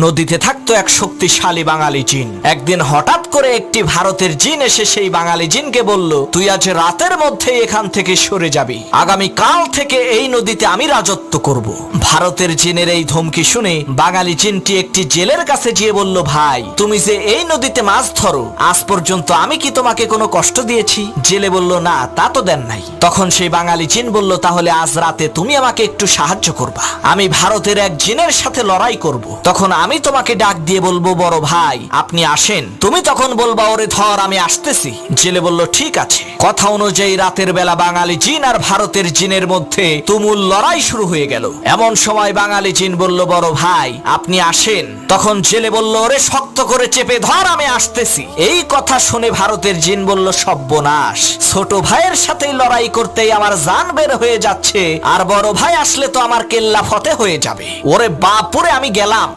নদীতে থাকতো এক শক্তিশালী বাঙালি জিন। একদিন হঠাৎ করে একটি ভারতের জিন এসে সেই বাঙালি জিনকে বলল, তুই আজ রাতের মধ্যে এখান থেকে সরে যাবি, আগামী কাল থেকে এই নদীতে আমি রাজত্ব করব। ভারতের জিনের এই ধমকি শুনে বাঙালি জিনটি একটি জেলের কাছে গিয়ে বলল, ভাই তুমি যে এই নদীতে মাছ ধরো, আজ পর্যন্ত আমি কি তোমাকে কোনো কষ্ট দিয়েছি? জেলে বলল, না তা তো দেন নাই। তখন সেই বাঙালি জিন বলল, তাহলে আজ রাতে তুমি আমাকে একটু সাহায্য করবা, আমি ভারতের এক জিনের সাথে লড়াই করব। তখন আমি তোমাকে ডাক দিয়ে বলবো, বড় ভাই আপনি আসেন। তুমি তখন বলবা, ওরে ধর আমি আসতেছি। জেলে বলল, ঠিক আছে। কথা অনুযায়ী রাতের বেলা বাঙালি জিন আর ভারতের জিনের মধ্যে তুমুল লড়াই শুরু হয়ে গেল। এমন সময় বাঙালি জিন বলল, বড় ভাই আপনি আসেন। তখন জেলে বলল, ওরে শক্ত করে চেপে ধর আমি আসতেছি। এই কথা শুনে ভারতের জিন বলল, সর্বনাশ, ছোট ভাইয়ের সাথেই লড়াই করতেই আমার জান বের হয়ে যাচ্ছে, আর বড় ভাই আসলে তো আমার কেল্লা ফতে হয়ে যাবে। ওরে বাপুরে, আমি গেলাম।